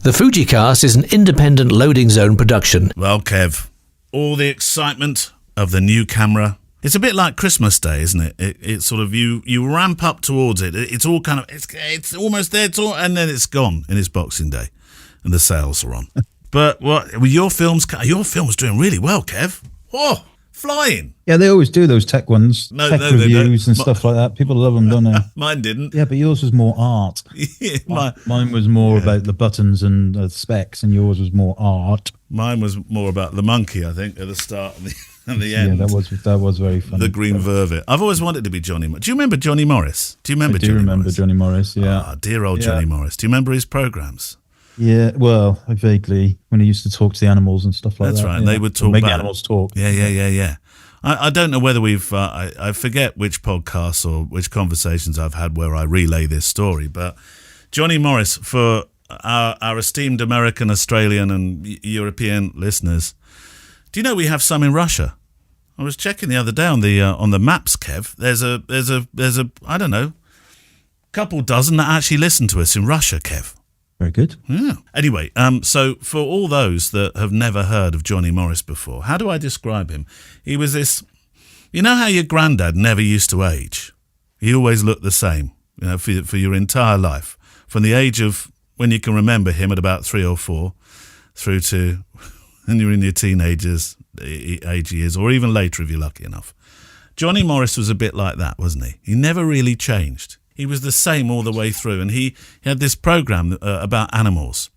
The FujiCast is an independent Loading Zone production. Well, Kev, all the excitement of the new camera. It's a bit like Christmas Day, isn't it? It's sort of, you ramp up towards it. It's all kind of, it's almost there, and then it's gone, and it's Boxing Day, and the sales are on. But your film's doing really well, Kev. Whoa, flying. Yeah, they always do those tech ones, tech reviews and stuff like that. People love them, don't they? Mine didn't. Yeah, but yours was more art. Mine was more about the buttons and the specs, and yours was more art. Mine was more about the monkey, I think, at the start and the end. Yeah, that was very funny. The green vervet. I've always wanted to be Johnny. Do you remember Johnny Morris? I remember Johnny Morris, yeah. Ah, dear old Johnny Morris. Do you remember his programmes? Yeah, well, I vaguely, when he used to talk to the animals and stuff like that. That's right, yeah. They would talk make back. animals talk. Yeah. I don't know whether we've, I forget which podcasts or which conversations I've had where I relay this story, but Johnny Morris, for our esteemed American, Australian and European listeners, do you know we have some in Russia? I was checking the other day on the maps, Kev. There's a I don't know, couple dozen that actually listen to us in Russia, Kev. Very good. Yeah. Anyway, so for all those that have never heard of Johnny Morris before, how do I describe him? He was this, you know how your granddad never used to age? He always looked the same, you know, for your entire life. From the age of when you can remember him at about 3 or 4 through to when you're in your teenagers age years, or even later if you're lucky enough. Johnny Morris was a bit like that, wasn't he? He never really changed. He was the same all the way through, and he had this program about animals,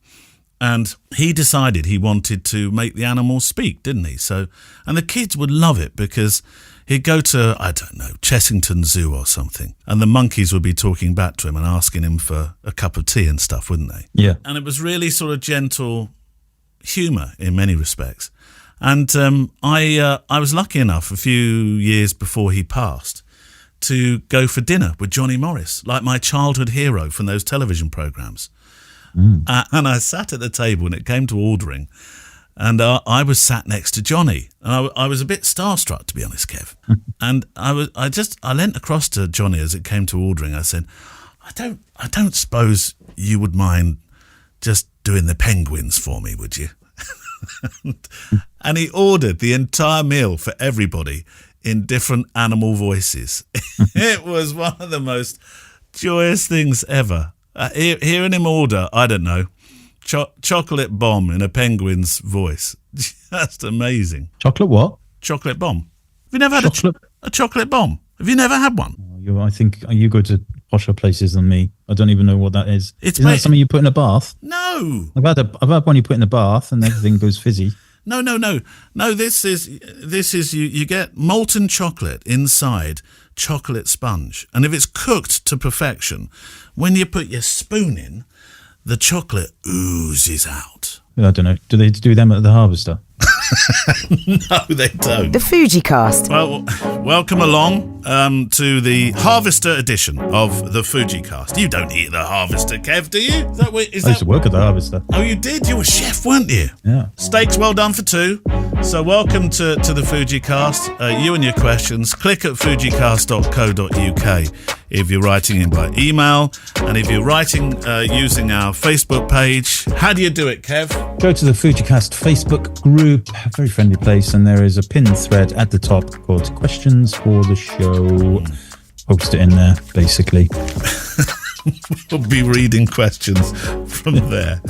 and he decided he wanted to make the animals speak, didn't he? So, and the kids would love it because he'd go to, I don't know, Chessington Zoo or something, and the monkeys would be talking back to him and asking him for a cup of tea and stuff, wouldn't they? Yeah. And it was really sort of gentle humour in many respects. And I was lucky enough a few years before he passed to go for dinner with Johnny Morris, like my childhood hero from those television programmes. And I sat at the table and it came to ordering, and I was sat next to Johnny, and I was a bit starstruck, to be honest, Kev. And I leant across to Johnny as it came to ordering. I said, I don't suppose you would mind just doing the penguins for me, would you? And he ordered the entire meal for everybody in different animal voices. It was one of the most joyous things ever. Hearing him order, I don't know, chocolate bomb in a penguin's voice. Just amazing. Chocolate what? Chocolate bomb. Have you never had a chocolate bomb? Have you never had one? I think you go to posher places than me. I don't even know what that is. Isn't that something you put in a bath? No. I've had one you put in a bath and everything goes fizzy. No. This is you get molten chocolate inside chocolate sponge, and if it's cooked to perfection, when you put your spoon in, the chocolate oozes out. I don't know. Do they do them at the Harvester? No, they don't. The FujiCast. Well, welcome along to the Harvester edition of the FujiCast. You don't eat the Harvester, Kev, do you? I used to work at the Harvester. Oh, you did? You were a chef, weren't you? Yeah. Steaks well done for 2. So welcome to the FujiCast. You and your questions. Click at fujicast.co.uk if you're writing in by email. And if you're writing using our Facebook page, how do you do it, Kev? Go to the FujiCast Facebook group, a very friendly place, and there is a pinned thread at the top called Questions for the Show. Post it in there, basically. We'll be reading questions from there.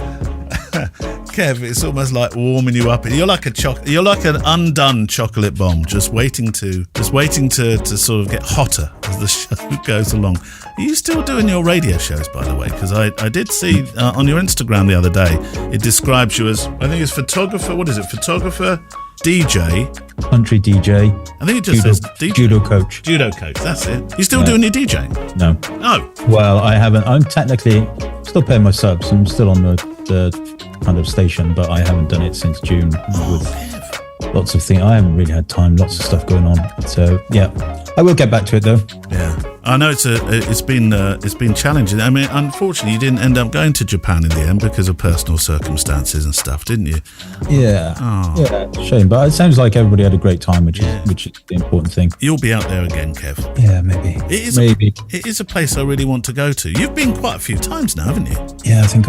Kev, it's almost like warming you up. You're like an undone chocolate bomb, just waiting to sort of get hotter as the show goes along. Are you still doing your radio shows, by the way? Because I did see on your Instagram the other day, it describes you as, I think it's photographer. What is it? Photographer, DJ, country DJ. I think it just says DJ. Judo coach. Judo coach. That's it. You still doing your DJing? No. Oh. Well, I haven't. I'm technically still paying my subs. I'm still on the kind of station, but I haven't done it since June with lots of things. I haven't really had time. Lots of stuff going on. So yeah, I will get back to it though. Yeah. I know it's been challenging. I mean, unfortunately, you didn't end up going to Japan in the end because of personal circumstances and stuff, didn't you? Yeah. Oh. Yeah, shame. But it sounds like everybody had a great time, which is the important thing. You'll be out there again, Kev. Yeah, maybe. It is a place I really want to go to. You've been quite a few times now, haven't you? Yeah, I think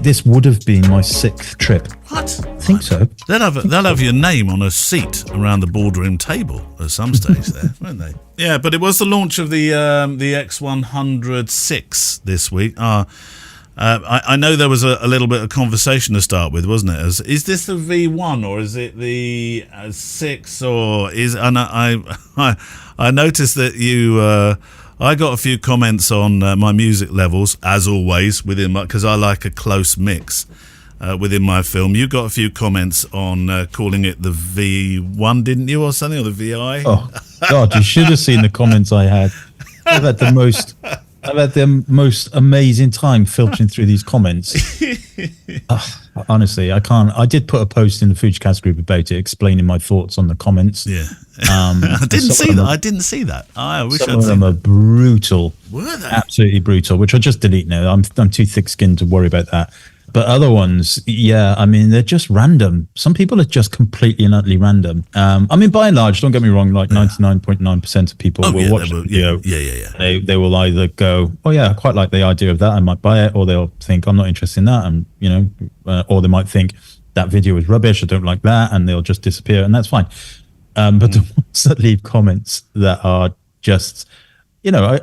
this would have been my 6th trip. What? I think so. They'll have your name on a seat around the boardroom table at some stage there, won't they? Yeah, but it was the launch of the X100VI this week. I know there was a little bit of conversation to start with, wasn't it? Is this the V1 or is it the 6 or is? And I noticed that you. I got a few comments on my music levels, as always, because I like a close mix within my film. You got a few comments on calling it the V1, didn't you, or something, or the VI? Oh God, you should have seen the comments I had. I've had the most amazing time filtering through these comments. Honestly, I can't. I did put a post in the FujiCast group about it, explaining my thoughts on the comments. Yeah, I didn't see that. I didn't see that. I wish some of them are brutal. Were they? Absolutely brutal. Which I just delete now. I'm too thick-skinned to worry about that. But other ones, yeah, I mean, they're just random. Some people are just completely and utterly random. I mean, by and large, don't get me wrong, like 99.9% of people will watch the video. Yeah. They will either go, oh, yeah, I quite like the idea of that, I might buy it, or they'll think, I'm not interested in that, and or they might think, that video is rubbish, I don't like that, and they'll just disappear, and that's fine. But the ones that leave comments that are just, I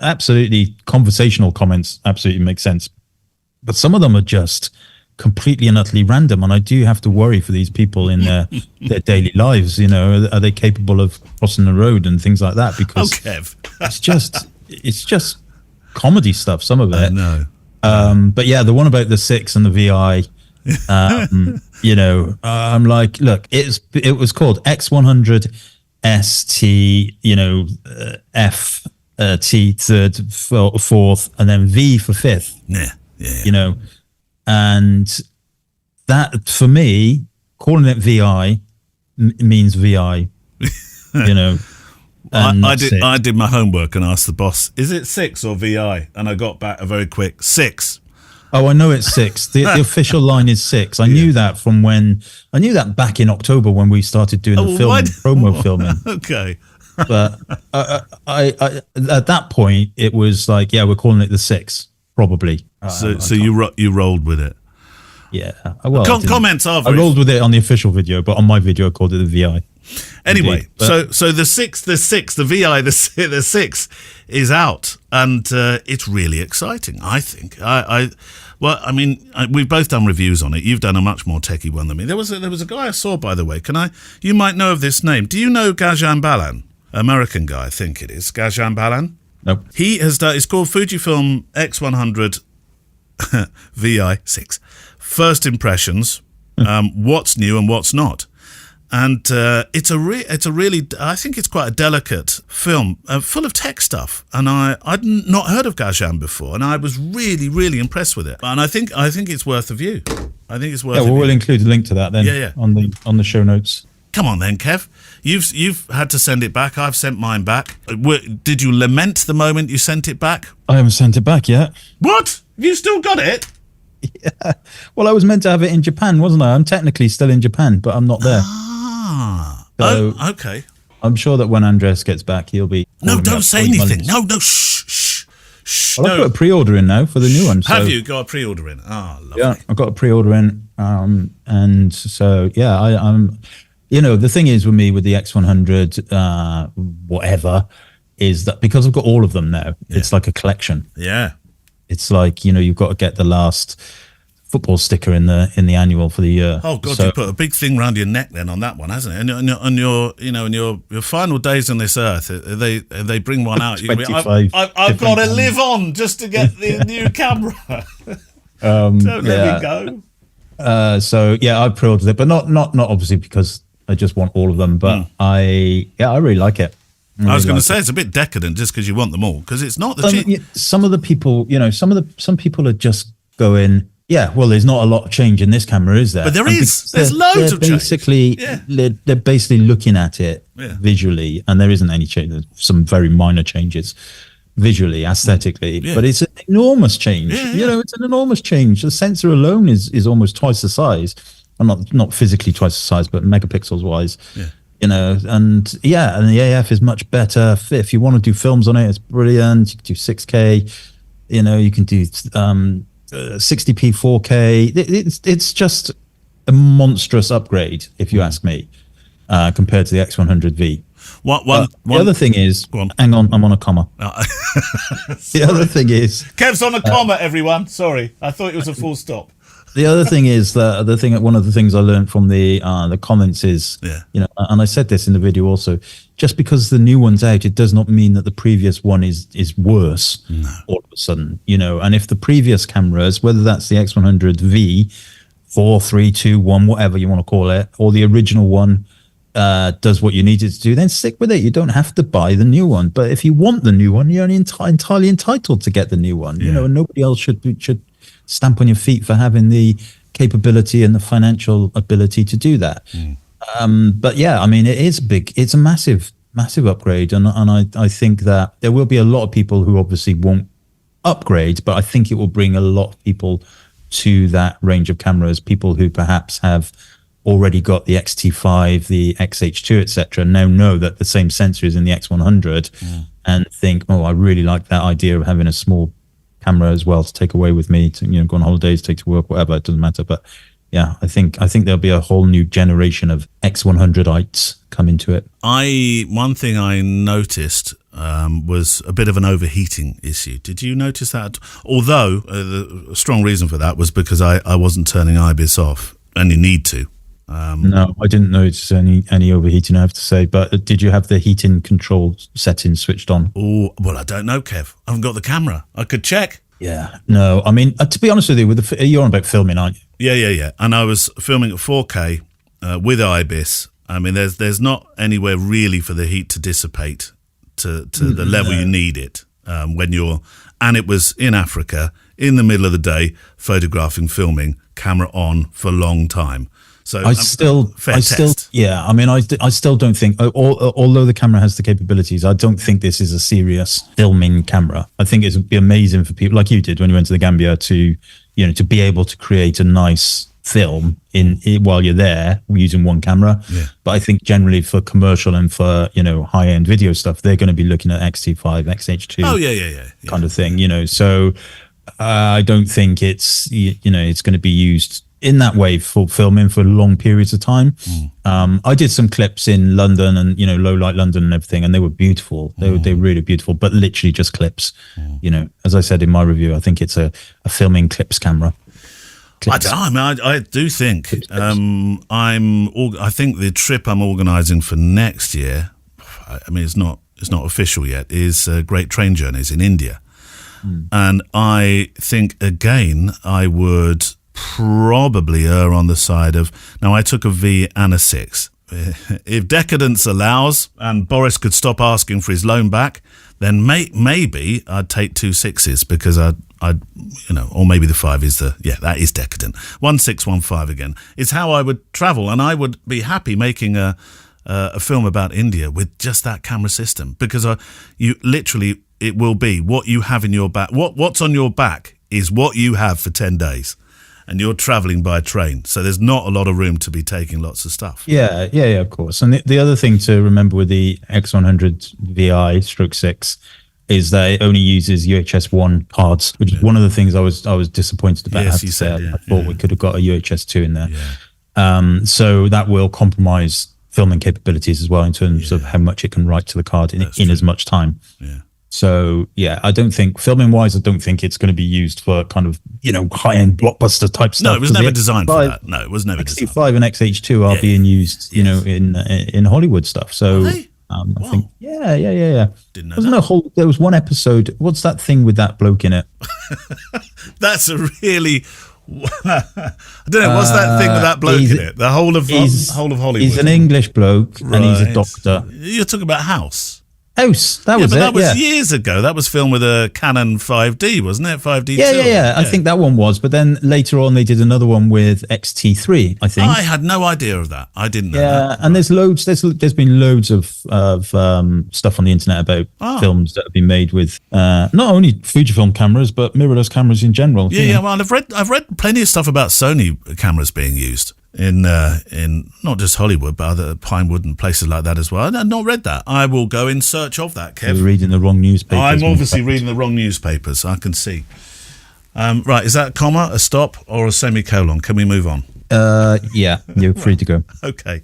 absolutely, conversational comments absolutely make sense. But some of them are just completely and utterly random, and I do have to worry for these people in their daily lives. Are they capable of crossing the road and things like that? Because Kev. it's just comedy stuff. Some of it. I know. But yeah, the one about the 6 and the VI. I'm like, look, it was called X100 ST. F T third, fourth, and then V for fifth. Yeah. And that for me, calling it VI means VI. I did my homework and asked the boss, "Is it 6 or VI?" And I got back a very quick 6. Oh, I know it's 6. The official line is 6. I knew that I knew that back in October when we started doing the promo filming. Okay. But I at that point it was like, yeah, we're calling it the 6. Probably. So you rolled with it. Yeah. Well, comments are. I rolled with it on the official video, but on my video I called it the VI. Anyway, so the 6, the VI, the 6 is out, and it's really exciting. I think. We've both done reviews on it. You've done a much more techie one than me. There was a guy I saw, by the way. You might know of this name. Do you know Gajan Balan? American guy, I think it is. Gajan Balan? Nope. He has done. It's called Fujifilm X100 VI 6. First impressions. What's new and what's not. And it's a really, I think it's quite a delicate film, full of tech stuff. And I'd not heard of Gajan before, and I was really, really impressed with it. And I think it's worth a view. I think it's worth. Yeah, we'll include a link to that then. Yeah. on the show notes. Come on then, Kev. You've had to send it back. I've sent mine back. Did you lament the moment you sent it back? I haven't sent it back yet. What? Have you still got it? Yeah. Well, I was meant to have it in Japan, wasn't I? I'm technically still in Japan, but I'm not there. So okay. I'm sure that when Andres gets back, he'll be. No, don't say anything. No, shh. Well, I've got a pre-order in now for the new one. So. Have you got a pre-order in? Oh, lovely. Yeah, I've got a pre-order in. And so, yeah, I'm. The thing is with me with the X100, whatever, is that because I've got all of them now, it's like a collection. Yeah. It's like, you've got to get the last football sticker in the annual for the year. Oh God, you put a big thing around your neck then on that one, hasn't it? And on your final days on this earth, they bring one out. I've got to live on just to get the new camera. Let me go. So yeah, I pre-ordered it, but not obviously because I just want all of them. But I really like it. I was going to say it's a bit decadent just because you want them all, because it's not the cheap. Some of the people, some people are just going, Yeah, well, there's not a lot of change in this camera, is there? But there is. There's loads of basically, change. They're basically looking at it visually, and there isn't any change. There's some very minor changes visually, aesthetically, but it's an enormous change. You know, it's an enormous change. The sensor alone is almost twice the size. Well, not physically twice the size, but megapixels wise. Yeah. You know, and the AF is much better. If you want to do films on it, it's brilliant. You can do 6K. You know, you can do 60p 4K. It's just a monstrous upgrade, if you ask me, compared to the X100V. The other thing is, hang on, I'm on a comma. The other thing is, Kev's on a comma, everyone. Sorry, I thought it was a full stop. The other thing is one of the things I learned from the comments is, you know, and I said this in the video also, just because the new one's out, it does not mean that the previous one is worse all of a sudden, you know. And if the previous cameras, whether that's the X100V, 4, 3, 2, 1, whatever you want to call it, or the original one does what you need it to do, then stick with it. You don't have to buy the new one. But if you want the new one, you're only entirely entitled to get the new one, you know, and nobody else should stamp on your feet for having the capability and the financial ability to do that. But yeah, I mean, it is big. It's a massive upgrade. And I think that there will be a lot of people who obviously won't upgrade, but I think it will bring a lot of people to that range of cameras, people who perhaps have already got the X-T5, the XH2, etc., now know that the same sensor is in the X100 and think, oh, I really like that idea of having a small camera as well to take away with me to, you know, go on holidays, take to work, whatever, it doesn't matter. But yeah, I think there'll be a whole new generation of X100ites come into it. One thing I noticed was a bit of an overheating issue. Did you notice that? Although the strong reason for that was because I wasn't turning IBIS off, and you need to. No, I didn't notice any overheating, I have to say. But did you have the heating control settings switched on? Oh, well, I don't know, Kev. I haven't got the camera. I could check. Yeah, no. I mean, to be honest with you, you're on about filming, aren't you? Yeah. And I was filming at 4K with IBIS. I mean, there's not anywhere really for the heat to dissipate to the level you need it when you're. And it was in Africa, in the middle of the day, photographing, filming, camera on for a long time. So I still, yeah. I mean, I still don't think, although the camera has the capabilities, I don't think this is a serious filming camera. I think it would be amazing for people like you did when you went to the Gambia to, you know, to be able to create a nice film while you're there using one camera. Yeah. But I think generally for commercial and for, you know, high end video stuff, they're going to be looking at X-T5, XH2, kind of thing, you know. So I don't think it's, you know, it's going to be used in that way for filming for long periods of time. I did some clips in London and, you know, low light London and everything, and they were beautiful. They were really beautiful, but literally just clips. You know, as I said in my review, I think it's a filming clips camera. Clips. I don't know. I mean, I do think I think the trip I'm organising for next year, I mean, it's not official yet, is Great Train Journeys in India. And I think again I would probably err on the side of, now I took a V and a 6. If decadence allows and Boris could stop asking for his loan back, then maybe I'd take 2 6s, because I'd you know, or maybe the 5 is that is decadent. 1615 again is how I would travel, and I would be happy making a film about India with just that camera system, because you literally, it will be what you have in your back. What's on your back is what you have for 10 days. And you're traveling by train, so there's not a lot of room to be taking lots of stuff. Yeah, of course. And the other thing to remember with the X100VI /6 is that it only uses UHS-1 cards, which is one of the things I was disappointed about. Yes, you said. I thought we could have got a UHS-2 in there. Yeah. So that will compromise filming capabilities as well in terms of how much it can write to the card in as much time. Yeah. So yeah, I don't think filming wise, I don't think it's going to be used for kind of, you know, high end blockbuster type stuff. No, it was never designed for that. No, it was never designed. X-T5 and XH2 are being used, you know, in Hollywood stuff. So I think, yeah. Didn't know that. There was one episode. What's that thing with that bloke in it? That's a really. I don't know. What's that thing with that bloke in it? The whole of Hollywood. He's an English bloke and he's a doctor. You're talking about House. House. That was but it. that was years ago. That was filmed with a Canon 5D, wasn't it? 5D. Yeah. I think that one was. But then later on, they did another one with XT3. I think. I had no idea of that. I didn't know that. Yeah, and there's loads. There's been loads of stuff on the internet about films that have been made with not only Fujifilm cameras but mirrorless cameras in general. Yeah. Well, I've read plenty of stuff about Sony cameras being used in not just Hollywood, but other Pinewood and places like that as well. I've not read that. I will go in search of that, Kev. You're reading the wrong newspapers. I'm obviously reading the wrong newspapers. I can see. Right, is that a comma, a stop, or a semicolon? Can we move on? Yeah, you're free to go. Okay.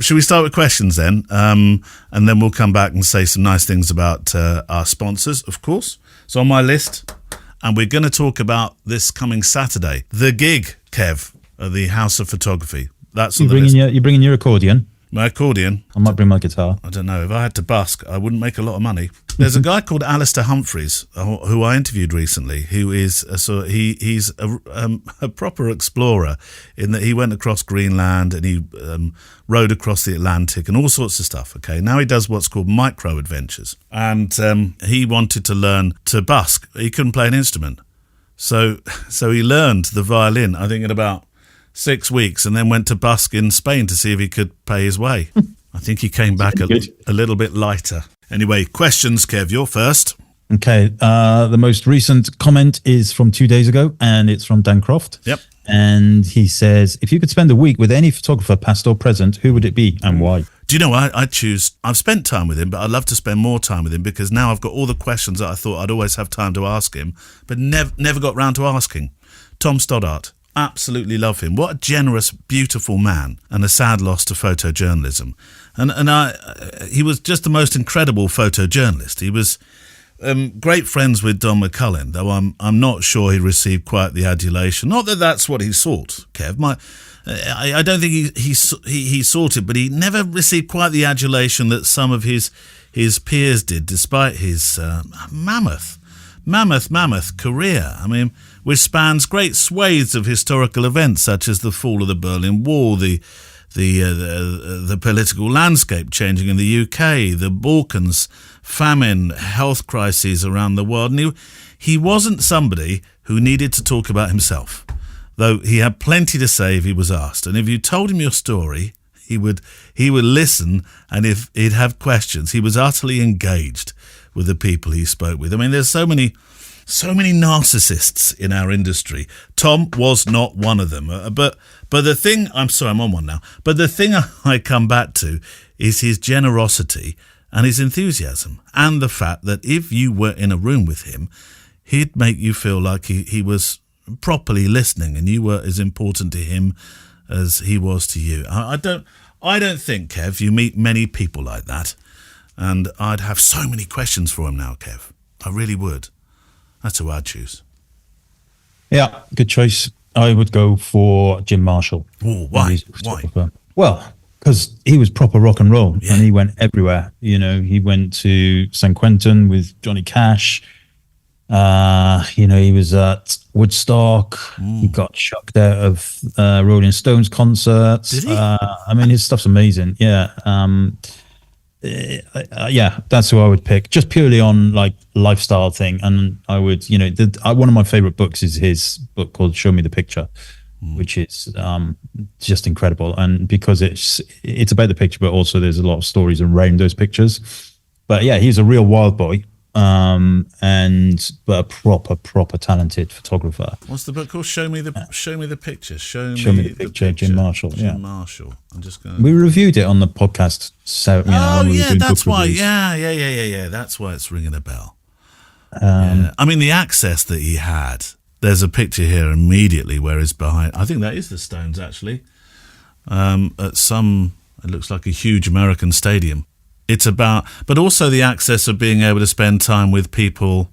Should we start with questions then? And then we'll come back and say some nice things about our sponsors, of course. So on my list, and we're going to talk about this coming Saturday, The Gig, Kev, at the House of Photography. That's on the list. You're bringing your accordion? My accordion? I might bring my guitar. I don't know. If I had to busk, I wouldn't make a lot of money. There's a guy called Alistair Humphreys who I interviewed recently, who is he's a proper explorer in that he went across Greenland and he rode across the Atlantic and all sorts of stuff. Okay, now he does what's called micro adventures, and he wanted to learn to busk. He couldn't play an instrument, so he learned the violin, I think, in about 6 weeks, and then went to busk in Spain to see if he could pay his way. I think he came back a little bit lighter. Anyway, questions, Kev, you're first. Okay, the most recent comment is from 2 days ago, and it's from Dan Croft. Yep. And he says, if you could spend a week with any photographer, past or present, who would it be and why? Do you know, I'd choose, I've spent time with him, but I'd love to spend more time with him because now I've got all the questions that I thought I'd always have time to ask him, but never got round to asking. Tom Stoddart. Absolutely love him. What a generous, beautiful man, and a sad loss to photojournalism. And he was just the most incredible photojournalist. He was great friends with Don McCullin, though I'm not sure he received quite the adulation. Not that that's what he sought, Kev. I don't think he sought it, but he never received quite the adulation that some of his peers did, despite his mammoth career. I mean, which spans great swathes of historical events such as the fall of the Berlin Wall, the political landscape changing in the UK, the Balkans, famine, health crises around the world. And he wasn't somebody who needed to talk about himself, though he had plenty to say if he was asked. And if you told him your story, he would listen, and if he'd have questions, he was utterly engaged with the people he spoke with. I mean, there's so many narcissists in our industry. Tom was not one of them. But the thing, I'm sorry, I'm on one now. But the thing I come back to is his generosity and his enthusiasm, and the fact that if you were in a room with him, he'd make you feel like he was properly listening, and you were as important to him as he was to you. I don't think, Kev, you meet many people like that. And I'd have so many questions for him now, Kev. I really would. That's who I'd choose. Yeah, good choice. I would go for Jim Marshall. Oh, why? Why? Well, because he was proper rock and roll, and he went everywhere. You know, he went to San Quentin with Johnny Cash. He was at Woodstock. He got chucked out of Rolling Stones concerts. Did he? I mean, his stuff's amazing. Yeah. That's who I would pick, just purely on like lifestyle thing. And I would, one of my favorite books is his book called Show Me the Picture, which is just incredible. And because it's about the picture, but also there's a lot of stories around those pictures. But yeah, he's a real wild boy, but a proper talented photographer. What's the book called? Show me the picture. Show me the picture. Jim Marshall. Jim Marshall. I'm just going. We reviewed it on the podcast. So that's why. Yeah. That's why it's ringing a bell. I mean, the access that he had. There's a picture here immediately where he's behind. I think that is the Stones actually. At some, it looks like a huge American stadium. It's about, but also the access of being able to spend time with people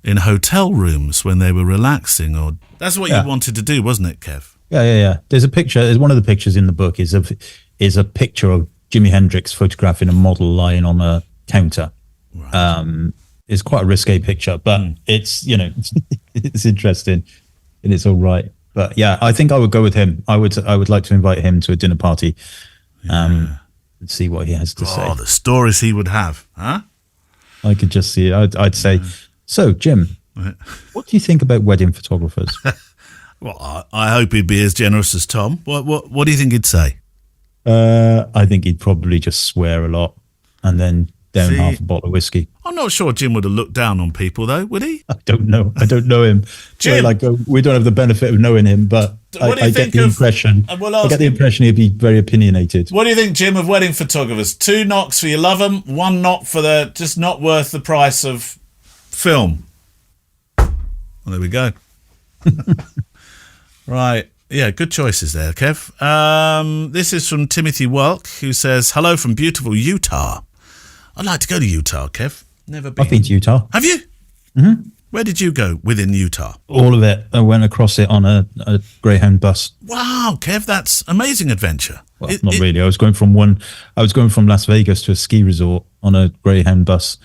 in hotel rooms when they were relaxing, or that's what you wanted to do, wasn't it, Kev? Yeah. There's a picture. There's one of the pictures in the book is a picture of Jimi Hendrix photographing a model lying on a counter. Right. It's quite a risque picture, but it's it's interesting and it's all right. But yeah, I think I would go with him. I would like to invite him to a dinner party. and see what he has to say. Oh, the stories he would have, huh? I could just see it. I'd say, so, Jim, what do you think about wedding photographers? Well, I hope he'd be as generous as Tom. What do you think he'd say? I think he'd probably just swear a lot and then down half a bottle of whiskey. I'm not sure Jim would have looked down on people, though, would he? I don't know. I don't know him. Jim, we don't have the benefit of knowing him, but I get the impression. I get the impression he'd be very opinionated. What do you think, Jim, of wedding photographers? 2 knocks for you love them, 1 knock for the just not worth the price of film. Well, there we go. Right. Yeah, good choices there, Kev. This is from Timothy Welk, who says, hello from beautiful Utah. I'd like to go to Utah, Kev. Never been. I've been to Utah. Have you? Mm-hmm. Where did you go within Utah? All of it. I went across it on a Greyhound bus. Wow, Kev, that's amazing adventure. Well, not really. I was going from Las Vegas to a ski resort on a Greyhound bus.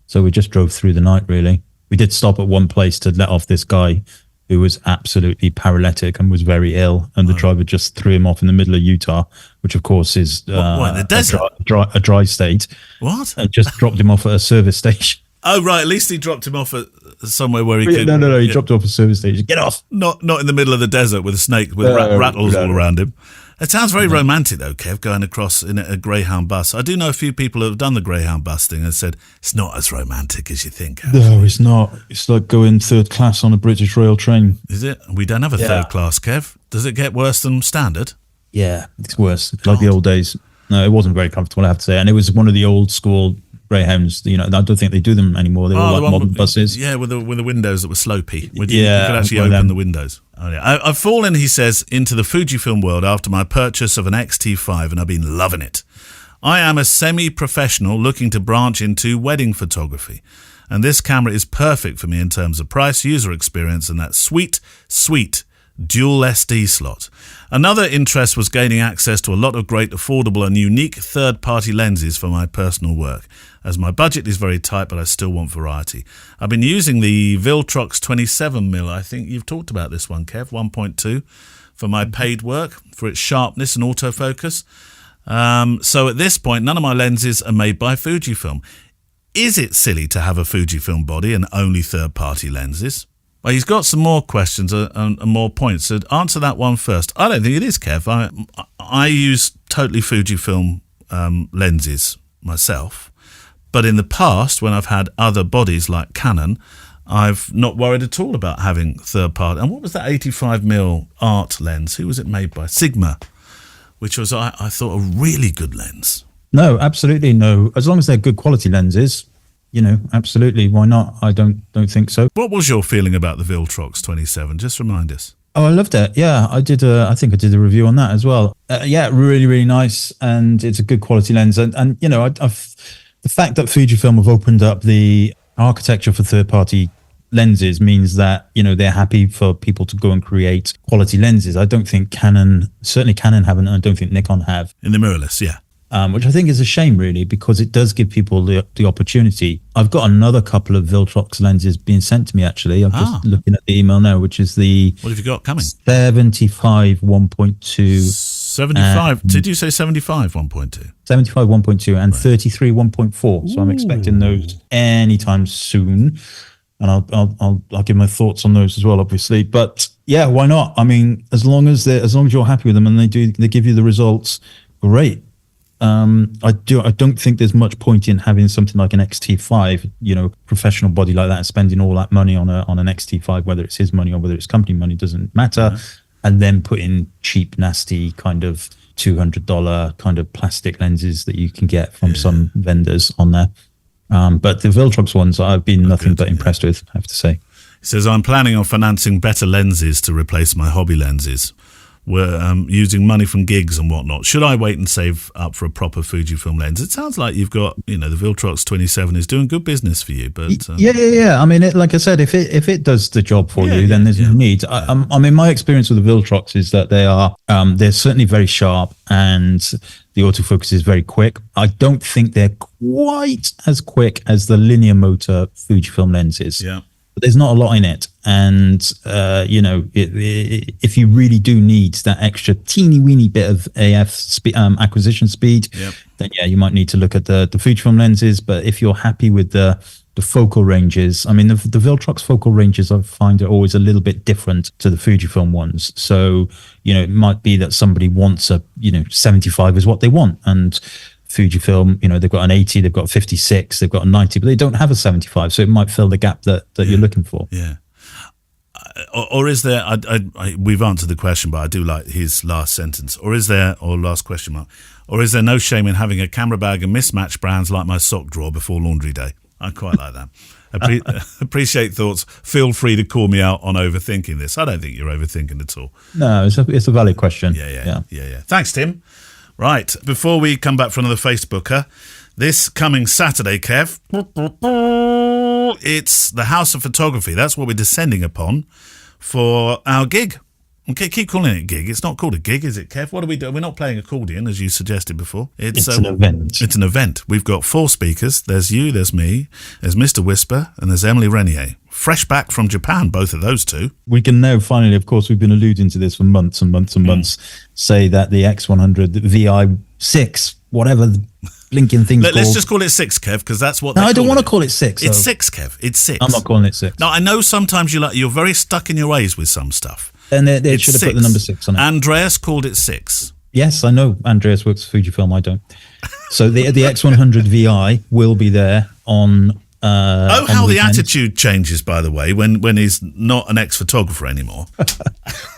So we just drove through the night, really. We did stop at one place to let off this guy who was absolutely paralytic and was very ill. And the driver just threw him off in the middle of Utah, which, of course, is in the desert? a dry state. What? And just dropped him off at a service station. Oh, right. At least he dropped him off at somewhere where he could... No. He dropped him off a service station. Get off! Not in the middle of the desert with a snake with rattles all around him. It sounds very romantic, though, Kev, going across in a Greyhound bus. I do know a few people who have done the Greyhound bus thing and said it's not as romantic as you think. Actually. No, it's not. It's like going third class on a British Royal train. Is it? We don't have a third class, Kev. Does it get worse than standard? Yeah, it's worse. It's like the old days. No, it wasn't very comfortable, I have to say. And it was one of the old school Greyhounds. I don't think they do them anymore. They're all like modern buses. Yeah, with the windows that were slopey. You could actually open the windows. Oh, yeah. I've fallen, he says, into the Fujifilm world after my purchase of an X-T5, and I've been loving it. I am a semi-professional looking to branch into wedding photography, and this camera is perfect for me in terms of price, user experience, and that sweet dual SD slot. Another interest was gaining access to a lot of great, affordable and unique third-party lenses for my personal work, as my budget is very tight, but I still want variety. I've been using the Viltrox 27mm. I think you've talked about this one, Kev, 1.2, for my paid work, for its sharpness and autofocus. So at this point, none of my lenses are made by Fujifilm. Is it silly to have a Fujifilm body and only third-party lenses? Well, he's got some more questions and more points. So answer that one first. I don't think it is, Kev. I use totally Fujifilm lenses myself. But in the past, when I've had other bodies like Canon, I've not worried at all about having third party. And what was that 85mm art lens? Who was it made by? Sigma, which was, I thought, a really good lens. No, absolutely no. As long as they're good quality lenses, absolutely. Why not? I don't think so. What was your feeling about the Viltrox 27? Just remind us. Oh, I loved it. Yeah, I did. I think I did a review on that as well. Yeah, really, really nice, and it's a good quality lens. And I've the fact that Fujifilm have opened up the architecture for third-party lenses means that they're happy for people to go and create quality lenses. I don't think Canon haven't, and I don't think Nikon have in the mirrorless. Yeah. Which I think is a shame, really, because it does give people the opportunity. I've got another couple of Viltrox lenses being sent to me, actually. I'm just looking at the email now, which is the... What have you got coming? 75 1.2. 75? Did you say 75 1.2? 75 1.2 and 33 1.4. So I'm expecting those anytime soon. And I'll give my thoughts on those as well, obviously. But yeah, why not? I mean, as long as you're happy with them and they give you the results, great. I don't think there's much point in having something like an X-T5, professional body like that, and spending all that money on an X-T5, whether it's his money or whether it's company money, doesn't matter. And then put in cheap, nasty kind of $200 kind of plastic lenses that you can get from some vendors on there. But the Viltrox ones, I've been nothing but impressed with, I have to say. He says, I'm planning on financing better lenses to replace my hobby lenses. We're using money from gigs and whatnot. Should I wait and save up for a proper Fujifilm lens? It sounds like you've got, the Viltrox 27 is doing good business for you. But yeah. I mean, like I said, if it does the job for you, then there's no need. I mean, my experience with the Viltrox is that they're certainly very sharp and the autofocus is very quick. I don't think they're quite as quick as the linear motor Fujifilm lenses. Yeah. but there's not a lot in it. And, if you really do need that extra teeny weeny bit of acquisition speed, then you might need to look at the Fujifilm lenses. But if you're happy with the focal ranges, I mean, the Viltrox focal ranges, I find, are always a little bit different to the Fujifilm ones. So, it might be that somebody wants 75 is what they want. And Fujifilm, they've got an 80, they've got a 56, they've got a 90, but they don't have a 75. So it might fill the gap that you're looking for. Yeah. Or is there, we've answered the question, but I do like his last sentence. Or last question mark, or is there no shame in having a camera bag and mismatched brands like my sock drawer before laundry day? I quite like that. Appreciate thoughts. Feel free to call me out on overthinking this. I don't think you're overthinking at all. No, it's a valid question. Yeah. Thanks, Tim. Right, before we come back for another Facebooker, this coming Saturday, Kev, it's the House of Photography. That's what we're descending upon for our gig. Okay, keep calling it a gig. It's not called a gig, is it, Kev? What are we doing? We're not playing accordion, as you suggested before. It's an event. It's an event. We've got 4 speakers. There's you, there's me, there's Mr. Whisper, and there's Emily Renier. Fresh back from Japan, both of those two. We can now finally, of course, we've been alluding to this for months and months and months, say that the X100VI 6, whatever the blinking thing's called. Let's just call it 6, Kev, because that's what No, I don't want to call it 6. It's 6, Kev. It's 6. I'm not calling it 6. Now, I know sometimes you're very stuck in your ways with some stuff. And they should have put the number 6 on it. Andreas called it 6. Yes, I know. Andreas works for Fujifilm. I don't. So the X100VI will be there on. How the attitude changes, by the way, when he's not an ex-photographer anymore.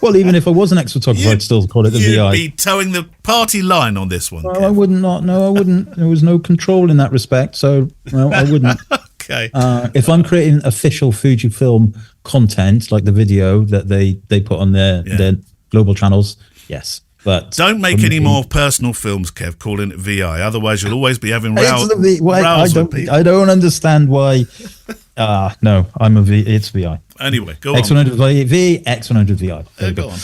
Well, even if I was an ex-photographer, I'd still call it the VI. You'd be towing the party line on this one. No, I wouldn't. No, I wouldn't. There was no control in that respect, so no, I wouldn't. Okay. If I'm creating official Fujifilm content, like the video that they put on their global channels, yes. But don't make any more personal films, Kev, calling it VI. Otherwise, you'll always be having rows with people. I don't understand why. No, I'm a V. It's VI. Anyway, go on. X100V, X100VI. Go on.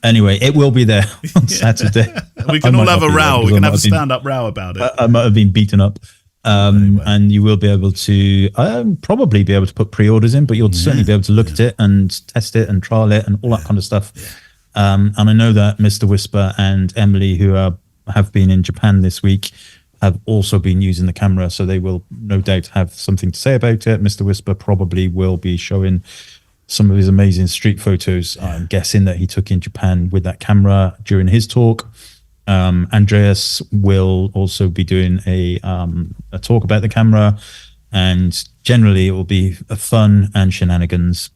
Anyway, it will be there on Saturday. We can all have a row. We can have a stand-up row about it. I might have been beaten up. Anyway. And you will be able to probably be able to put pre-orders in, but you'll certainly be able to look at it and test it and trial it and all that kind of stuff. Yeah. And I know that Mr. Whisper and Emily, who have been in Japan this week, have also been using the camera, so they will no doubt have something to say about it. Mr. Whisper probably will be showing some of his amazing street photos, I'm guessing, that he took in Japan with that camera during his talk. Andreas will also be doing a talk about the camera, and generally it will be a fun and shenanigans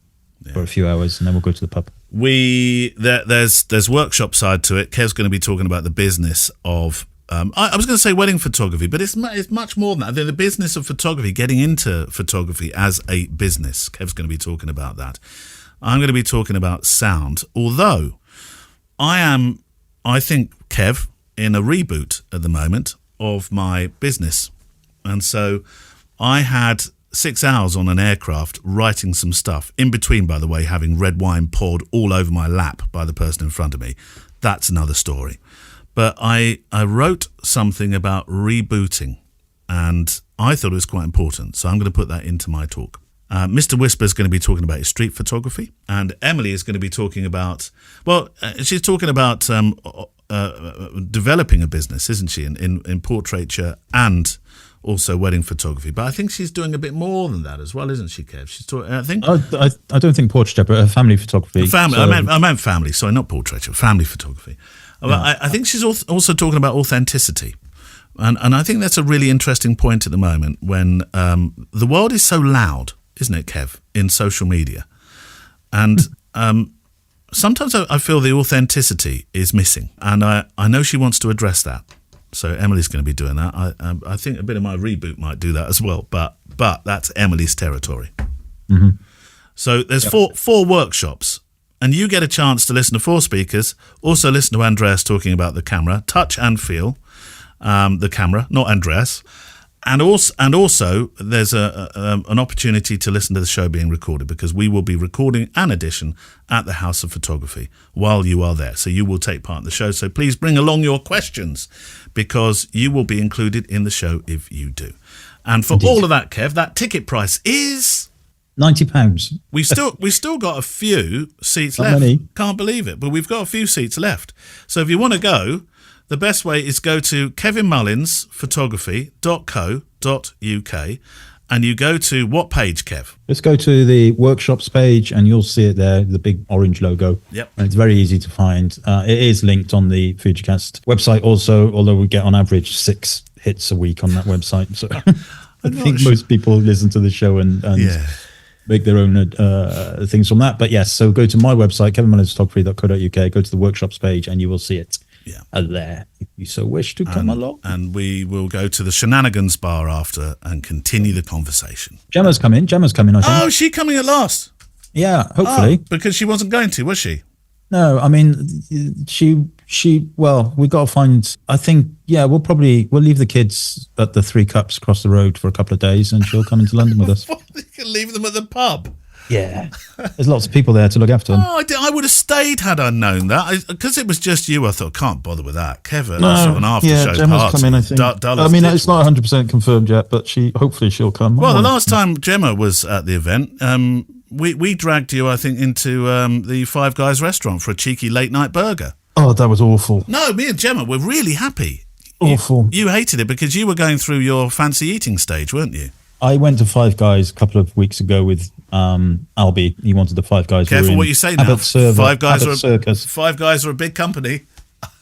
for a few hours, and then we'll go to the pub. There's workshop side to it. Kev's going to be talking about the business of I was going to say wedding photography, but it's much more than that. The business of photography, getting into photography as a business. Kev's going to be talking about that. I'm going to be talking about sound, although I think, Kev, in a reboot at the moment of my business. And so I had 6 hours on an aircraft writing some stuff, in between, by the way, having red wine poured all over my lap by the person in front of me. That's another story. But I wrote something about rebooting, and I thought it was quite important, so I'm going to put that into my talk. Mr. Whisper is going to be talking about his street photography, and Emily is going to be talking about, she's talking about developing a business, isn't she, in portraiture and also wedding photography. But I think she's doing a bit more than that as well, isn't she, Kev? She's talking. I think. I don't think portraiture, but family photography. Family. So. I meant family. Sorry, not portraiture. Family photography. Yeah. I think she's also talking about authenticity, and I think that's a really interesting point at the moment when the world is so loud, isn't it, Kev, in social media, and sometimes I feel the authenticity is missing, and I know she wants to address that. So Emily's going to be doing that. I think a bit of my reboot might do that as well, but that's Emily's territory. Mm-hmm. So there's four workshops, and you get a chance to listen to 4 speakers. Also listen to Andreas talking about the camera, touch and feel the camera, not Andreas. And also there's an opportunity to listen to the show being recorded, because we will be recording an edition at the House of Photography while you are there. So you will take part in the show. So please bring along your questions, because you will be included in the show if you do. And for all of that, Kev, that ticket price is £90. We still got a few seats Not left. many. Can't believe it, but we've got a few seats left. So if you want to go, the best way is go to kevinmullinsphotography.co.uk and you go to what page, Kev? Let's go to the workshops page and you'll see it there, the big orange logo. Yep. And it's very easy to find. It is linked on the FujiCast website also, although we get on average 6 hits a week on that website. So I think most people listen to the show and make their own things from that. But yes, so go to my website, kevinmullinsphotography.co.uk, go to the workshops page and you will see it there if you so wish to come along. And we will go to the Shenanigans bar after and continue the conversation. Gemma's coming, I think. Oh, is she coming at last? Yeah, hopefully. Because she wasn't going to, was she? No, I mean, well, we got to find, I think, we'll leave the kids at the 3 Cups across the road for a couple of days and she'll come into London with us. You can leave them at the pub. Yeah. There's lots of people there to look after them. Oh, I would have stayed had I known that. Because it was just you, I thought, can't bother with that. Kevin, No, an after-show Gemma's party. coming, I think. It's not 100% confirmed yet, but hopefully she'll come. Well, the last time Gemma was at the event, we dragged you, I think, into the Five Guys restaurant for a cheeky late-night burger. Oh, that was awful. No, me and Gemma were really happy. Awful. You hated it because you were going through your fancy eating stage, weren't you? I went to Five Guys a couple of weeks ago with Albie. He wanted the Five Guys. Careful what you say now. Five Guys are a big company.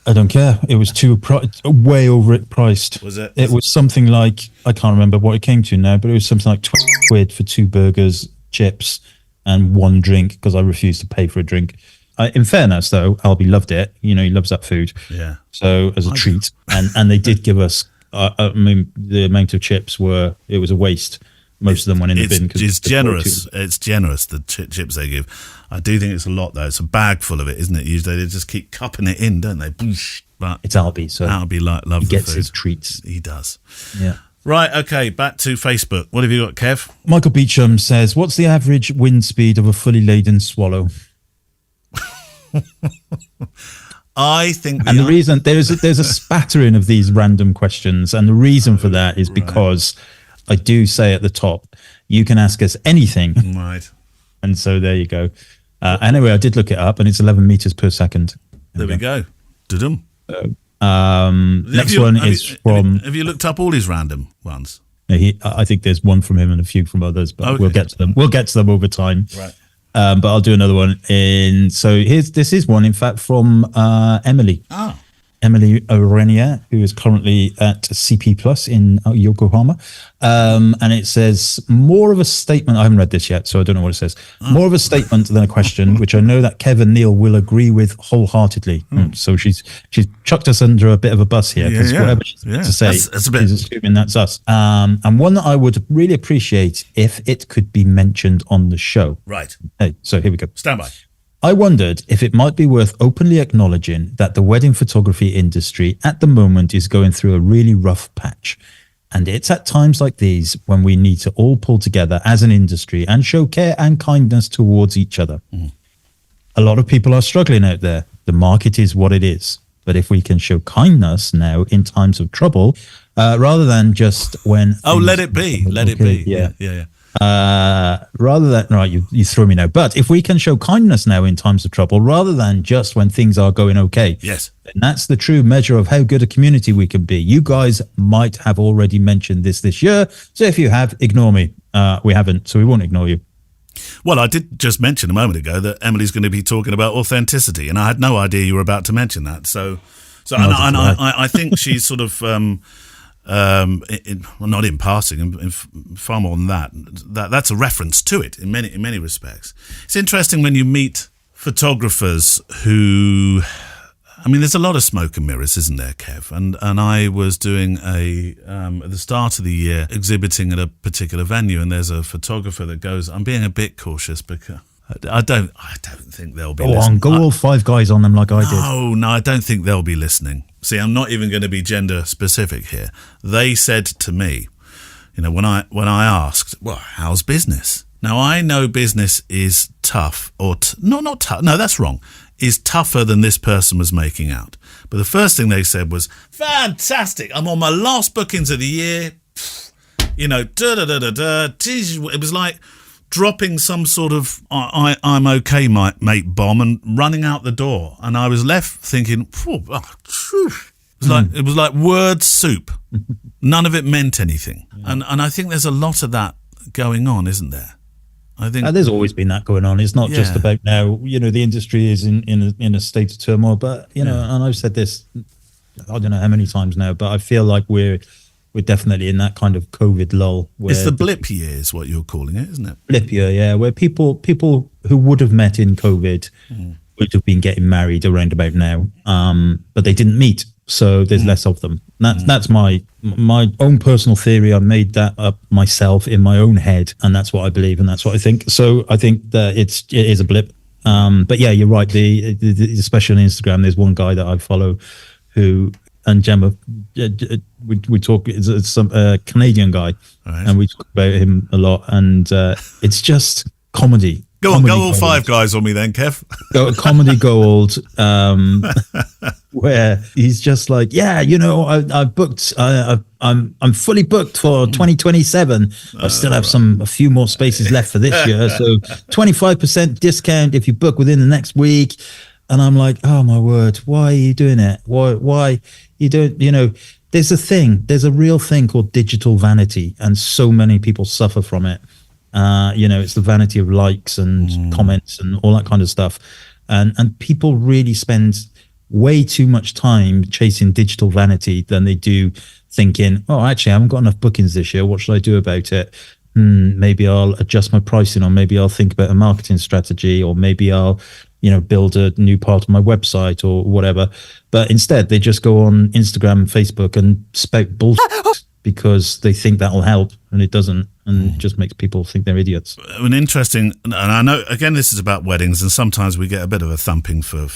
I don't care. It was way overpriced. Was it? It was something like, I can't remember what it came to now, but it was something like 20 quid for 2 burgers, chips, and 1 drink because I refused to pay for a drink. In fairness, though, Albie loved it. He loves that food. Yeah. So as a treat, and they did give us. I mean, the amount of chips it was a waste. Most of them went in the bin. It's generous. It's generous, the chips they give. I do think it's a lot, though. It's a bag full of it, isn't it? Usually they just keep cupping it in, don't they? But it's Albie, so Albie loves the food. He gets his treats. He does. Yeah. Right, okay, back to Facebook. What have you got, Kev? Michael Beecham says, what's the average wind speed of a fully laden swallow? I think, and the reason there's a spattering of these random questions, and the reason for that is because I do say at the top, you can ask us anything, right? And so there you go. Anyway, I did look it up, and it's 11 meters per second. There we go. Dudum. Next one is from. Have you looked up all these random ones? I think there's one from him and a few from others, but we'll get to them. We'll get to them over time. Right. But I'll do another one. So this is one, in fact, from Emily. Emily Orenia, who is currently at CP Plus in Yokohama. And it says, more of a statement. I haven't read this yet, so I don't know what it says. More of a statement than a question, which I know that Kev and Neale will agree with wholeheartedly. So she's chucked us under a bit of a bus here, because whatever she's to say, she's assuming that's us. And one that I would really appreciate if it could be mentioned on the show. Right. Hey, so here we go. Stand by. I wondered if it might be worth openly acknowledging that the wedding photography industry at the moment is going through a really rough patch. And it's at times like these when we need to all pull together as an industry and show care and kindness towards each other. A lot of people are struggling out there. The market is what it is. But if we can show kindness now in times of trouble, rather than just when... let it be. Let it be. Yeah. Rather than you throw me now, but if we can show kindness now in times of trouble rather than just when things are going okay, yes, then that's the true measure of how good a community we can be. You guys might have already mentioned this year, so if you have, ignore me. We haven't, so we won't ignore you. Well, I did just mention a moment ago that Emily's going to be talking about authenticity, and I had no idea you were about to mention that. I think she's sort of not in passing, in far more than that. That's a reference to it in many respects. It's interesting when you meet photographers who, I mean, there's a lot of smoke and mirrors, isn't there, Kev? And I was doing at the start of the year, exhibiting at a particular venue, and there's a photographer that goes, I'm being a bit cautious because I don't think they'll be listening. Go all 5 guys on them like I did. No, I don't think they'll be listening. See, I'm not even going to be gender specific here. They said to me, when I asked, well, how's business? Now, I know business is tough, or not tough. No, that's wrong. Is tougher than this person was making out. But the first thing they said was, fantastic. I'm on my last bookings of the year. It was like dropping some sort of I'm okay, mate bomb and running out the door. And I was left thinking, it was like word soup. None of it meant anything. Yeah. And I think there's a lot of that going on, isn't there? I think there's always been that going on. It's not just about now. The industry is in a state of turmoil. But and I've said this, I don't know how many times now, but I feel like we're definitely in that kind of COVID lull. It's the blip year, is what you're calling it, isn't it? Blip year, yeah, where people who would have met in COVID would have been getting married around about now, but they didn't meet, so there's less of them. That's my own personal theory. I made that up myself in my own head, and that's what I believe, and that's what I think. So I think that it is a blip. But yeah, you're right. The especially on Instagram, there's one guy that I follow who. And Gemma, we talk. It's some Canadian guy, right. And we talk about him a lot. And it's just comedy. Go all five guys on me then, Kev. Comedy gold, where he's just like, I've booked. I'm fully booked for 2027. I still have a few more spaces left for this year. So 25% discount if you book within the next week. And I'm like, oh my word, why are you doing it? Why you don't, there's a real thing called digital vanity, and so many people suffer from it. It's the vanity of likes and comments and all that kind of stuff. And people really spend way too much time chasing digital vanity than they do thinking, oh, actually, I haven't got enough bookings this year. What should I do about it? Maybe I'll adjust my pricing, or maybe I'll think about a marketing strategy, or maybe I'll build a new part of my website or whatever. But instead, they just go on Instagram, Facebook and spout bullshit because they think that'll help, and it doesn't, and it just makes people think they're idiots. And interesting, and I know, again, this is about weddings, and sometimes we get a bit of a thumping for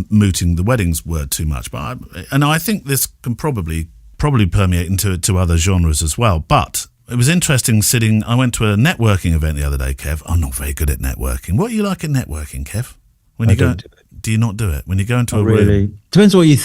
mooting the weddings word too much. But I think this can probably permeate into other genres as well. But it was interesting I went to a networking event the other day, Kev. I'm not very good at networking. What are you like at networking, Kev? Do you not do it? When you go into a room? Depends what you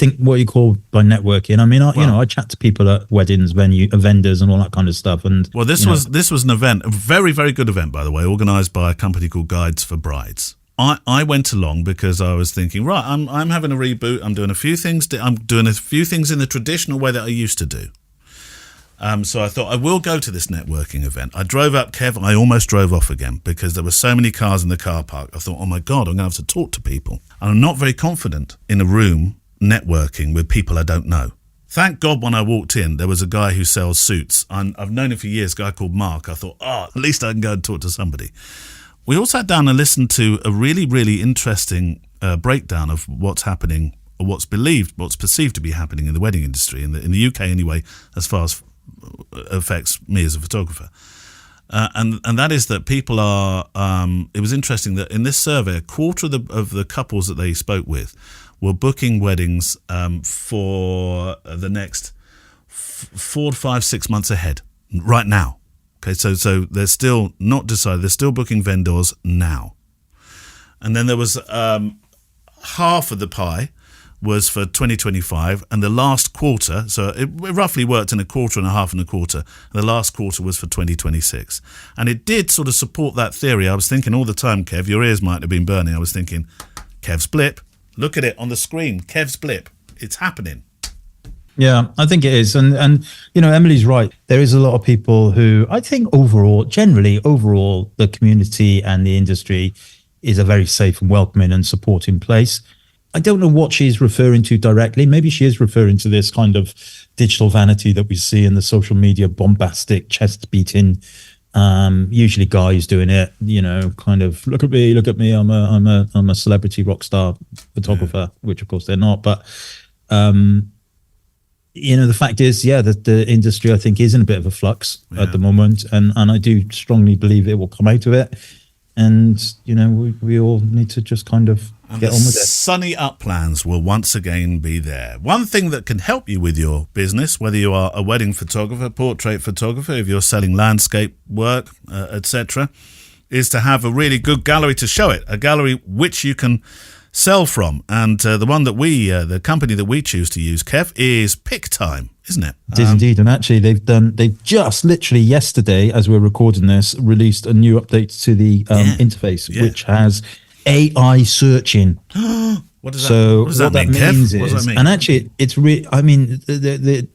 call by networking. I mean, I chat to people at weddings, vendors and all that kind of stuff. And this was an event, a very, very good event, by the way, organised by a company called Guides for Brides. I went along because I was thinking, right, I'm having a reboot. I'm doing a few things in the traditional way that I used to do. So I thought I will go to this networking event. I drove up, Kev. I almost drove off again because there were so many cars in the car park. I thought, oh my God, I'm going to have to talk to people. And I'm not very confident in a room networking with people I don't know. Thank God when I walked in, there was a guy who sells suits. I've known him for years, a guy called Mark. I thought, at least I can go and talk to somebody. We all sat down and listened to a really, really interesting breakdown of what's happening, or what's perceived to be happening in the wedding industry, in the UK anyway, as far as affects me as a photographer, and that is that people are. It was interesting that in this survey, a quarter of the couples that they spoke with were booking weddings for the next 4 to 5, 6 months ahead, right now. Okay, so they're still not decided. They're still booking vendors now, and then there was half of the pie was for 2025, and the last quarter, so it roughly worked in a quarter and a half and a quarter, and the last quarter was for 2026. And it did sort of support that theory. I was thinking all the time, Kev, your ears might have been burning. I was thinking, Kev's blip, look at it on the screen, Kev's blip, it's happening. Yeah, I think it is. And Emily's right. There is a lot of people who, I think generally overall, the community and the industry is a very safe and welcoming and supporting place. I don't know what she's referring to directly. Maybe she is referring to this kind of digital vanity that we see in the social media, bombastic, chest beating, usually guys doing it, kind of look at me, I'm a celebrity rock star photographer, which of course they're not. But the fact is, that the industry, I think, is in a bit of a flux at the moment, and I do strongly believe it will come out of it. And we all need to just kind of get on with it. Sunny up plans will once again be there. One thing that can help you with your business, whether you are a wedding photographer, portrait photographer, if you're selling landscape work, etc., is to have a really good gallery to show it, a gallery which you can sell from. And the company that we choose to use, Kev, is PicTime. isn't it? It is indeed. And actually, they've just literally yesterday, as we're recording this, released a new update to the interface, which has AI searching. What does that mean, Kev? What does that mean? And actually, it's really, I mean, the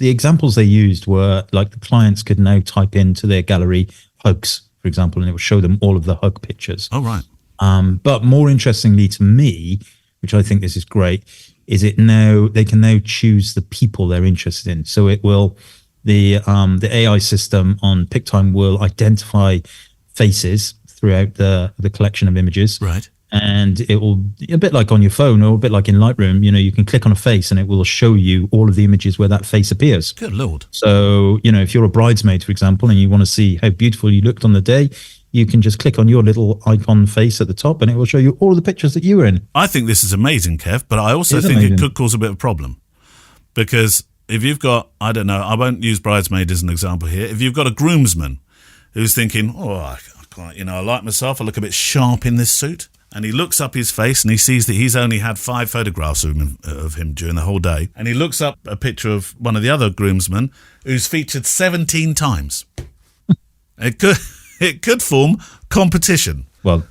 examples they used were like the clients could now type into their gallery hugs, for example, and it will show them all of the hug pictures. Oh, right. But more interestingly to me, which I think this is great, is they can now choose the people they're interested in. So it will, the AI system on PicTime will identify faces throughout the collection of images. Right. And it will, a bit like on your phone or a bit like in Lightroom, you can click on a face and it will show you all of the images where that face appears. Good Lord. So, if you're a bridesmaid, for example, and you want to see how beautiful you looked on the day, you can just click on your little icon face at the top and it will show you all of the pictures that you were in. I think this is amazing, Kev, but I also think it could cause a bit of a problem. Because if you've got, I don't know, I won't use bridesmaid as an example here. If you've got a groomsman who's thinking, I like myself, I look a bit sharp in this suit. And he looks up his face and he sees that he's only had 5 photographs of him during the whole day. And he looks up a picture of one of the other groomsmen who's featured 17 times. It could form competition. Well,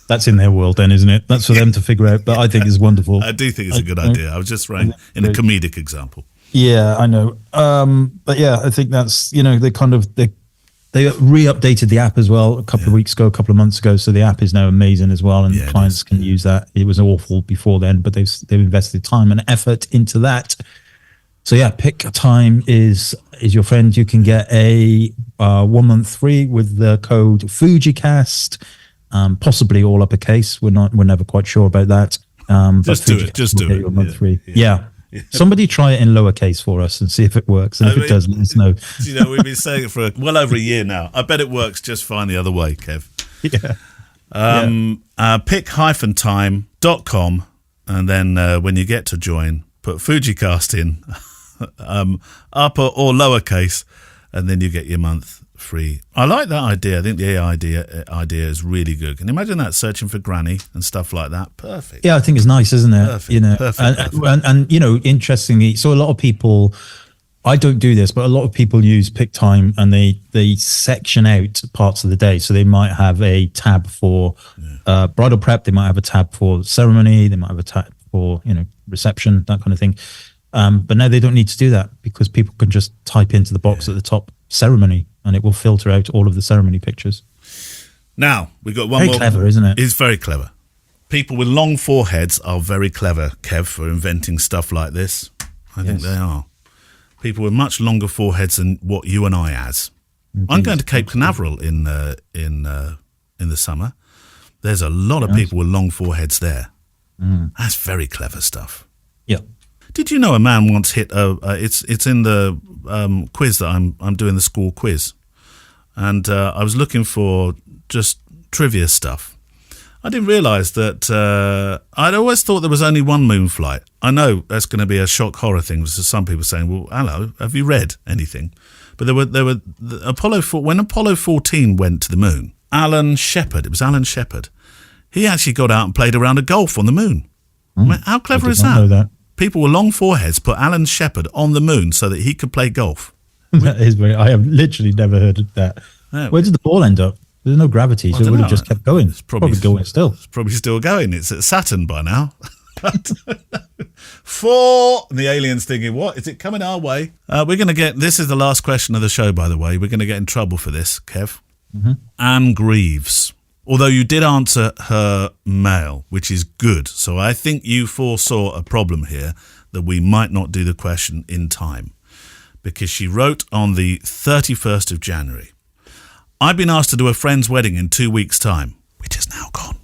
that's in their world then, isn't it? That's for them to figure out. But I think it's wonderful. I do think it's a good idea. I was just throwing in a comedic example. Yeah, I know. But yeah, I think that's, they re-updated the app as well a couple of months ago. So the app is now amazing as well, and clients can use that. It was awful before then, but they've invested time and effort into that. So yeah, PicTime is your friend. You can get a 1 month free with the code FujiCast, possibly all uppercase. We're never quite sure about that. Just do it. Just do it. A month free. Yeah. Somebody try it in lowercase for us and see if it works. And if it does, let us know. We've been saying it for well over a year now. I bet it works just fine the other way, Kev. Yeah. Pick-time.com, and then when you get to join, put FujiCast in, upper or lowercase, and then you get your month free. I like that idea. I think the AI idea is really good. Can you imagine that, searching for granny and stuff like that? Perfect. Yeah, I think it's nice, isn't it? Perfect. Perfect. And interestingly, so a lot of people, I don't do this, but a lot of people use PicTime and they section out parts of the day. So they might have a tab for bridal prep, they might have a tab for ceremony, they might have a tab for reception, that kind of thing. But now they don't need to do that because people can just type into the box at the top ceremony and it will filter out all of the ceremony pictures. Now, we've got one more. Very clever, isn't it? It's very clever. People with long foreheads are very clever, Kev, for inventing stuff like this. I think they are. People with much longer foreheads than what you and I has. Indeed. I'm going to Cape Canaveral in the summer. There's a lot of people with long foreheads there. That's very clever stuff. Yeah. Did you know a man once hit it's in the quiz that I'm doing, the school quiz, and I was looking for just trivia stuff. I didn't realise that I'd always thought there was only one moon flight. I know that's going to be a shock horror thing. There's some people saying, "Well, hello, have you read anything?" But there were when Apollo 14 went to the moon. Alan Shepard, it was Alan Shepard. He actually got out and played a round of golf on the moon. I mean, how clever is that? People with long foreheads put Alan Shepard on the moon so that he could play golf. That is very. I have literally never heard of that. Yeah. Where did the ball end up? There's no gravity, so it would have just kept going. It's probably going still. It's probably still going. It's at Saturn by now. 4. And the alien's thinking, what? Is it coming our way? We're going to get... This is the last question of the show, by the way. We're going to get in trouble for this, Kev. Anne Greaves. Although you did answer her mail, which is good. So I think you foresaw a problem here that we might not do the question in time. Because she wrote on the 31st of January, I've been asked to do a friend's wedding in 2 weeks' time, which is now gone.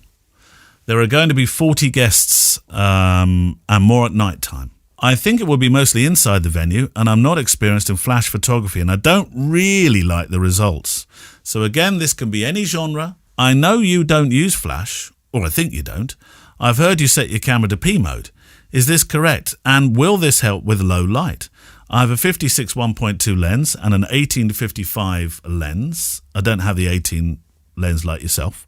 There are going to be 40 guests and more at night time. I think it will be mostly inside the venue, and I'm not experienced in flash photography, and I don't really like the results. So again, this can be any genre. I know you don't use flash, or I think you don't. I've heard you set your camera to P mode. Is this correct? And will this help with low light? I have a 56 1.2 lens and an 18 to 55 lens. I don't have the 18 lens like yourself.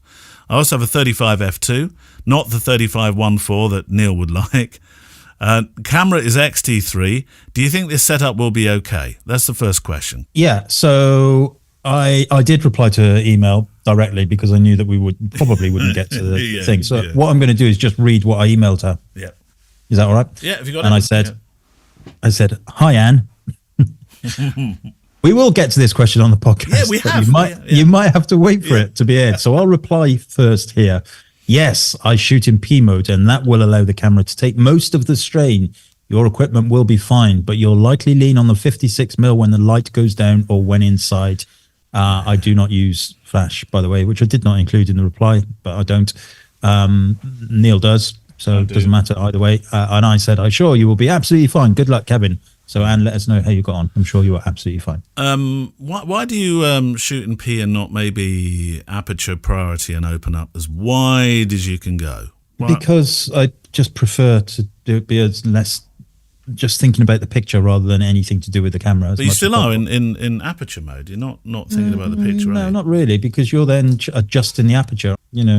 I also have a 35 f2, not the 35 1.4 that Neale would like. Camera is X-T3. Do you think this setup will be okay? That's the first question. Yeah, so I did reply to her email directly because I knew that we wouldn't get to the thing. So what I'm going to do is just read what I emailed her. Yeah. Is that all right? Yeah, have you got and it? I said, hi, Anne. We will get to this question on the podcast. Yeah, we have. You might have to wait for it to be aired. So I'll reply first here. Yes, I shoot in P mode, and that will allow the camera to take most of the strain. Your equipment will be fine, but you'll likely lean on the 56mm when the light goes down or when inside. I do not use flash, by the way, which I did not include in the reply, but I don't. Neil does, so it doesn't matter either way. And I said, I'm sure you will be absolutely fine. Good luck, Kevin. So, Anne, let us know how you got on. I'm sure you are absolutely fine. Why do you shoot in P and not maybe aperture priority and open up as wide as you can go? Why? Because I just prefer to be as less just thinking about the picture rather than anything to do with the camera. But you still are in aperture mode. You're not thinking about the picture, No, right? not really, because you're then adjusting the aperture,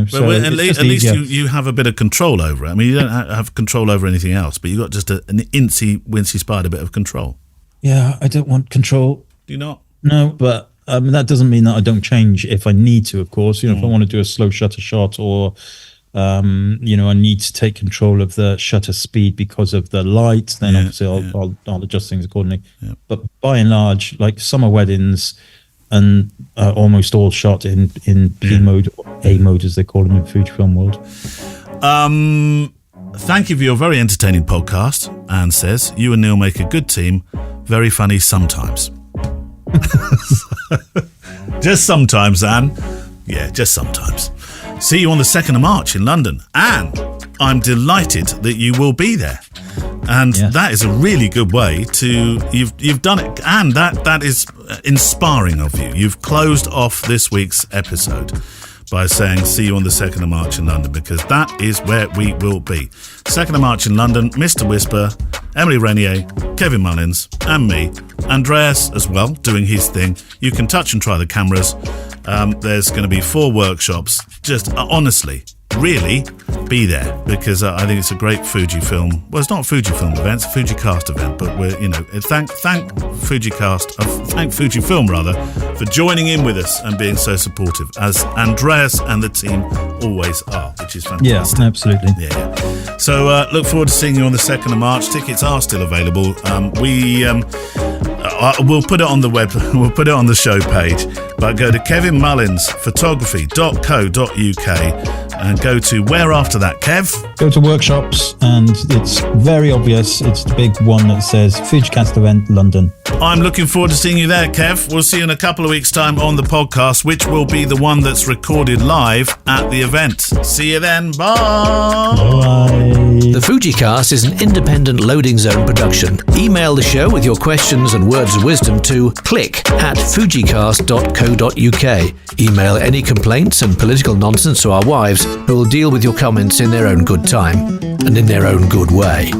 So at least you have a bit of control over it. I mean, you don't have control over anything else, but you've got just an incy spider bit of control. Yeah, I don't want control. Do you not? No, but that doesn't mean that I don't change if I need to, of course. If I want to do a slow shutter shot or... I need to take control of the shutter speed because of the light, then obviously I'll adjust things accordingly. Yeah. But by and large, like summer weddings and almost all shot in P mode, or A mode as they call them in Fujifilm world. Thank you for your very entertaining podcast. Anne says, you and Neil make a good team. Very funny sometimes. Just sometimes, Anne. Yeah, just sometimes. See you on the 2nd of March in London. And I'm delighted that you will be there. And that is a really good way to... You've done it. And that is inspiring of you. You've closed off this week's episode by saying, see you on the 2nd of March in London, because that is where we will be. 2nd of March in London, Mr. Whisper, Emily Renier, Kevin Mullins, and me. Andreas as well, doing his thing. You can touch and try the cameras. There's going to be 4 workshops. Just honestly, really be there, because I think it's a great Fujifilm. Well, it's not a Fujifilm event, it's a FujiCast event, but we're, thank FujiCast, thank Fujifilm rather, for joining in with us and being so supportive, as Andreas and the team always are, which is fantastic. Yeah, absolutely. Yeah. So look forward to seeing you on the 2nd of March. Tickets are still available. We'll put it on the web. We'll put it on the show page. But go to kevinmullinsphotography.co.uk and go to where after that, Kev? Go to workshops, and it's very obvious. It's the big one that says FujiCast event London. I'm looking forward to seeing you there, Kev. We'll see you in a couple of weeks' time on the podcast, which will be the one that's recorded live at the event. See you then. Bye. Bye. The FujiCast is an independent loading zone production. Email the show with your questions and words of wisdom to click@fujicast.co.uk. Email any complaints and political nonsense to our wives, who will deal with your comments in their own good time and in their own good way.